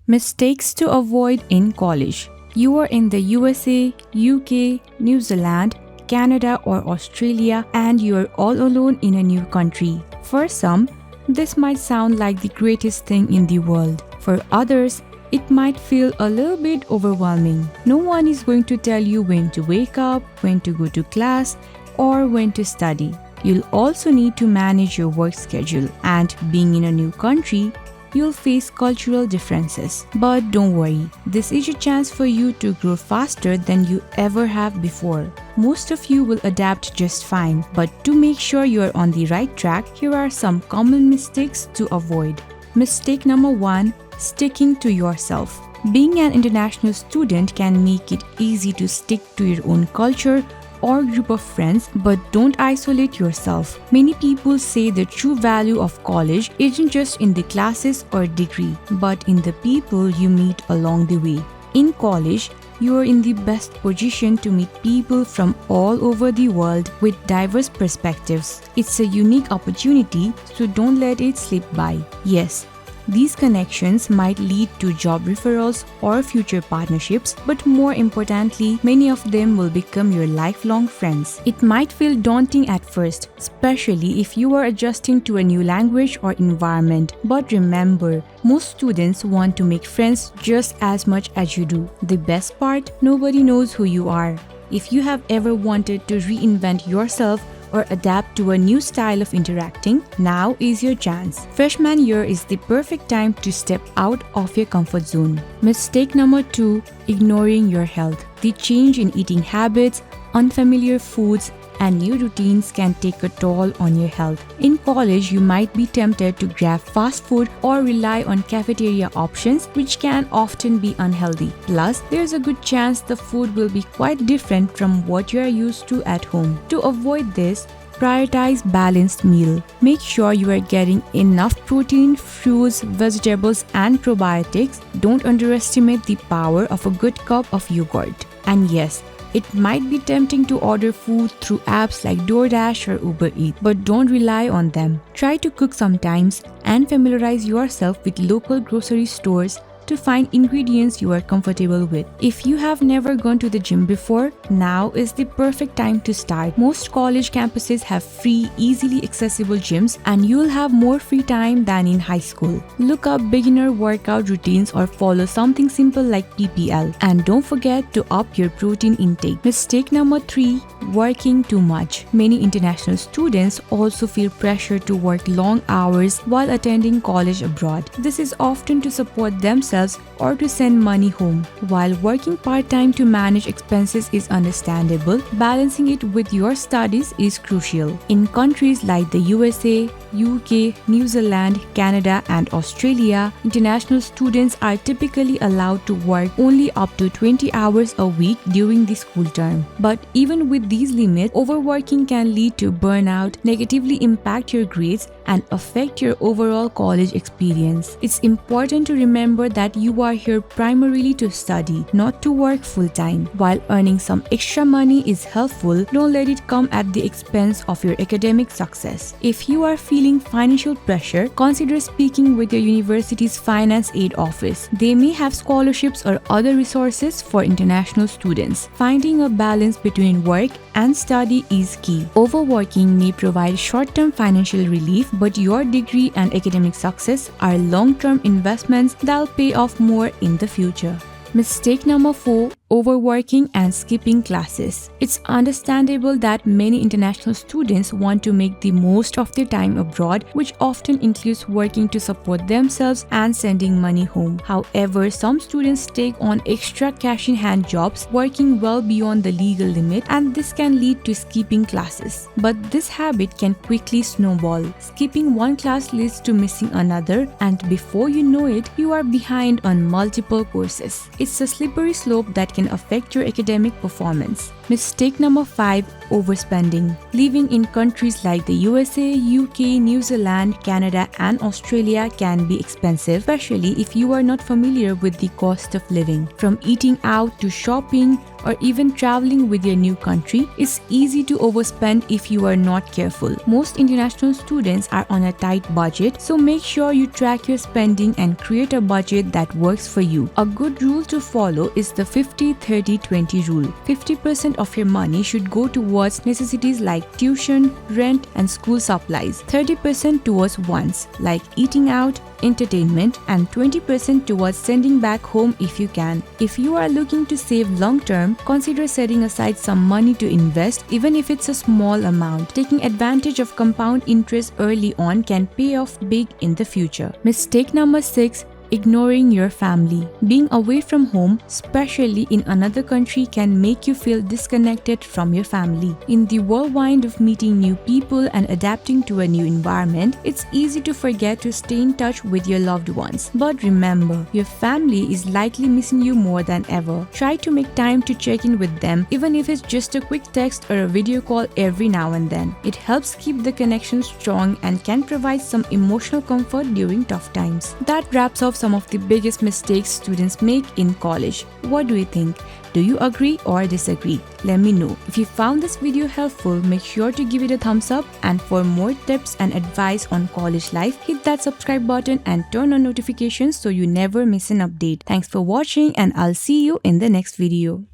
Mistakes to avoid in college. You are in the USA, UK, New Zealand, Canada, or Australia, and you are all alone in a new country. For some, this might sound like the greatest thing in the world. For others, it might feel a little bit overwhelming. No one is going to tell you when to wake up, when to go to class, or when to study. You'll also need to manage your work schedule, and being in a new country, you'll face cultural differences. But don't worry, this is a chance for you to grow faster than you ever have before. Most of you will adapt just fine, but to make sure you are on the right track, here are some common mistakes to avoid. Mistake number 1. Sticking to yourself. Being an international student can make it easy to stick to your own culture or group of friends, but don't isolate yourself. Many people say the true value of college isn't just in the classes or degree, but in the people you meet along the way. In college, you are in the best position to meet people from all over the world with diverse perspectives. It's a unique opportunity, so don't let it slip by. Yes, these connections might lead to job referrals or future partnerships, but more importantly, many of them will become your lifelong friends. It might feel daunting at first, especially if you are adjusting to a new language or environment. But remember, most students want to make friends just as much as you do. The best part, nobody knows who you are. If you have ever wanted to reinvent yourself or adapt to a new style of interacting, now is your chance. Freshman year is the perfect time to step out of your comfort zone. Mistake number 2. Ignoring your health. The change in eating habits, unfamiliar foods, and new routines can take a toll on your health. In college, you might be tempted to grab fast food or rely on cafeteria options, which can often be unhealthy. Plus, there's a good chance the food will be quite different from what you are used to at home. To avoid this, prioritize balanced meal. Make sure you are getting enough protein, fruits, vegetables, and probiotics. Don't underestimate the power of a good cup of yogurt. And yes, it might be tempting to order food through apps like DoorDash or Uber Eats, but don't rely on them. Try to cook sometimes and familiarize yourself with local grocery stores to find ingredients you are comfortable with. If you have never gone to the gym before, now is the perfect time to start. Most college campuses have free, easily accessible gyms, and you'll have more free time than in high school. Look up beginner workout routines or follow something simple like PPL. And don't forget to up your protein intake. Mistake number 3. Working too much. Many international students also feel pressure to work long hours while attending college abroad. This is often to support themselves or to send money home. While working part-time to manage expenses is understandable, balancing it with your studies is crucial. In countries like the USA, UK, New Zealand, Canada, and Australia, international students are typically allowed to work only up to 20 hours a week during the school term. But even with these limits, overworking can lead to burnout, negatively impact your grades, and affect your overall college experience. It's important to remember that you are here primarily to study, not to work full-time. While earning some extra money is helpful, don't let it come at the expense of your academic success. If you are feeling financial pressure, consider speaking with your university's finance aid office. They may have scholarships or other resources for international students. Finding a balance between work and study is key. Overworking may provide short-term financial relief, but your degree and academic success are long-term investments that'll pay off more in the future. Mistake number 4. Overworking and skipping classes. It's understandable that many international students want to make the most of their time abroad, which often includes working to support themselves and sending money home. However, some students take on extra cash-in-hand jobs, working well beyond the legal limit, and this can lead to skipping classes. But this habit can quickly snowball. Skipping one class leads to missing another, and before you know it, you are behind on multiple courses. It's a slippery slope that can affect your academic performance. Mistake number 5. overspending. Living in countries like the USA, UK, New Zealand, Canada, and Australia can be expensive, especially if you are not familiar with the cost of living. From eating out to shopping or even traveling with your new country, it's easy to overspend if you are not careful. Most international students are on a tight budget, so make sure you track your spending and create a budget that works for you. A good rule to follow is the 50-30-20 rule. 50% of your money should go towards necessities like tuition, rent, and school supplies. 30% towards wants like eating out, entertainment, and 20% towards sending back home if you can. If you are looking to save long term, consider setting aside some money to invest, even if it's a small amount. Taking advantage of compound interest early on can pay off big in the future. Mistake number 6. Ignoring your family. Being away from home, especially in another country, can make you feel disconnected from your family. In the whirlwind of meeting new people and adapting to a new environment, it's easy to forget to stay in touch with your loved ones. But remember, your family is likely missing you more than ever. Try to make time to check in with them, even if it's just a quick text or a video call every now and then. It helps keep the connection strong and can provide some emotional comfort during tough times. That wraps up some of the biggest mistakes students make in college. What do you think? Do you agree or disagree? Let me know. If you found this video helpful, make sure to give it a thumbs up, and for more tips and advice on college life, hit that subscribe button and turn on notifications so you never miss an update. Thanks for watching, and I'll see you in the next video.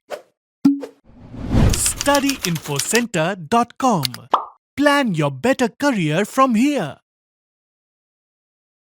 Studyinfocenter.com. Plan your better career from here.